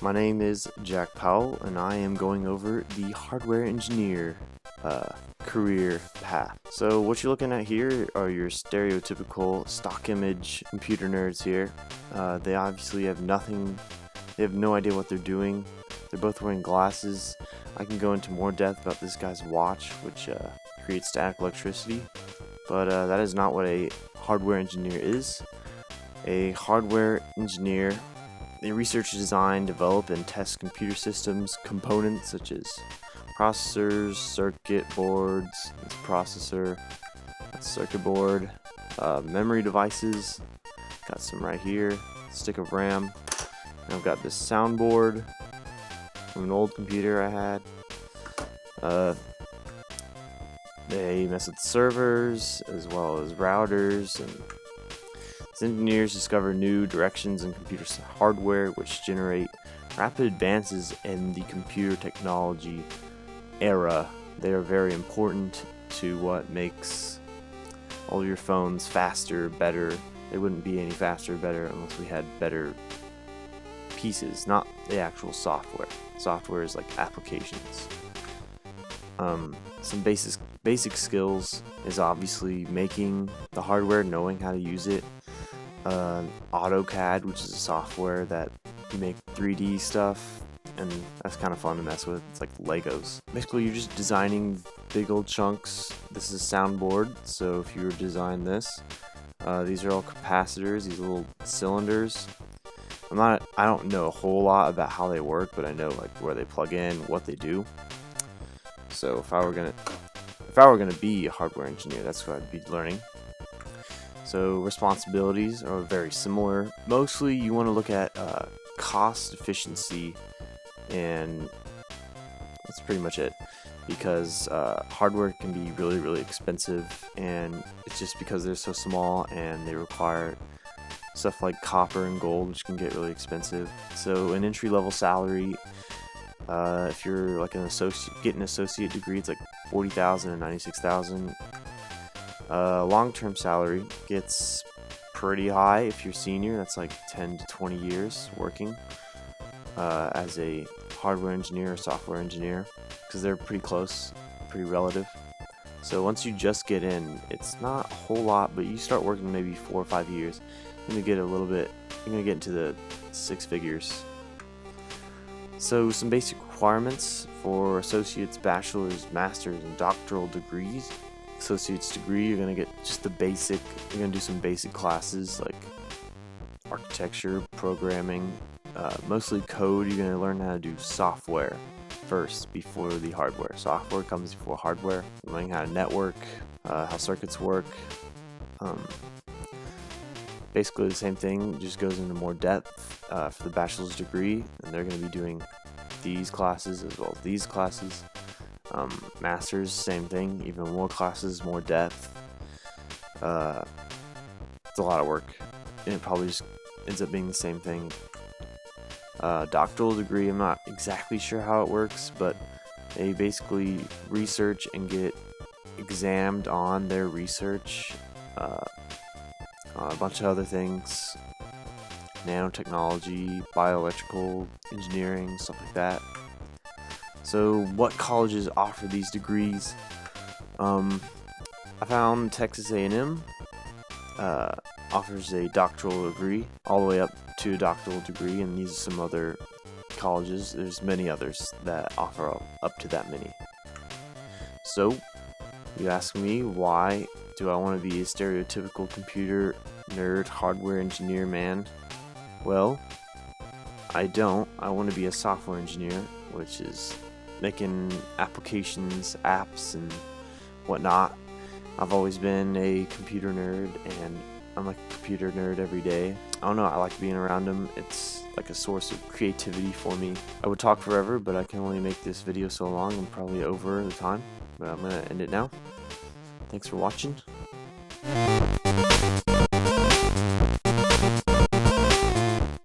My name is Jack Powell, and I am going over the hardware engineer career path. So what you're looking at here are your stereotypical stock image computer nerds here. They obviously have no idea what they're doing. They're both wearing glasses. I can go into more depth about this guy's watch, which creates static electricity, but that is not what a hardware engineer is. A hardware engineer, they research, design, develop, and test computer systems components such as processors, circuit boards, this processor, that's circuit board, memory devices, got some right here, stick of RAM, and I've got this soundboard from an old computer I had. They mess with servers as well as routers, and as engineers discover new directions in computer hardware which generate rapid advances in the computer technology era. They are very important to what makes all your phones faster, better. They wouldn't be any faster or better unless we had better pieces, not the actual software. Software is like applications. Some basic skills is obviously making the hardware, knowing how to use it. AutoCAD, which is a software that you make 3D stuff, and that's kind of fun to mess with. It's like Legos. Basically, you're just designing big old chunks. This is a soundboard, so if you were to design this, these are all capacitors, these little cylinders. I don't know a whole lot about how they work, but I know like where they plug in, what they do. So if I were gonna be a hardware engineer, that's what I'd be learning. So responsibilities are very similar. Mostly you want to look at cost efficiency, and that's pretty much it, because hardware can be really expensive, and it's just because they're so small and they require stuff like copper and gold, which can get really expensive. So an entry-level salary, if you're like getting an associate degree, it's like $40,000 and $96,000. Long-term salary gets pretty high if you're senior. That's like 10 to 20 years working as a hardware engineer or software engineer, because they're pretty close, pretty relative. So once you just get in, it's not a whole lot, but you start working maybe 4 or 5 years, you're gonna get into the 6 figures. So some basic requirements for associates, bachelor's, master's, and doctoral degrees. Associate's degree, you're gonna get just the basic. You're gonna do some basic classes like architecture, programming, mostly code. You're gonna learn how to do software first before the hardware. Software comes before hardware. Learning how to network, how circuits work. Basically the same thing, just goes into more depth for the bachelor's degree, and they're going to be doing these classes as well as these classes. Master's, same thing, even more classes, more depth. It's a lot of work, and it probably just ends up being the same thing. Doctoral degree, I'm not exactly sure how it works, but they basically research and get examined on their research. A bunch of other things, nanotechnology, bioelectrical engineering, stuff like that. So what colleges offer these degrees? I found Texas A&M offers a doctoral degree, all the way up to a doctoral degree, and these are some other colleges. There's many others that offer up to that many. So you ask me, why do I want to be a stereotypical computer nerd, hardware engineer man? Well, I don't. I want to be a software engineer, which is making applications, apps, and whatnot. I've always been a computer nerd, and I'm like a computer nerd every day. I don't know, I like being around them. It's like a source of creativity for me. I would talk forever, but I can only make this video so long. I'm probably over the time, but I'm going to end it now. Thanks for watching.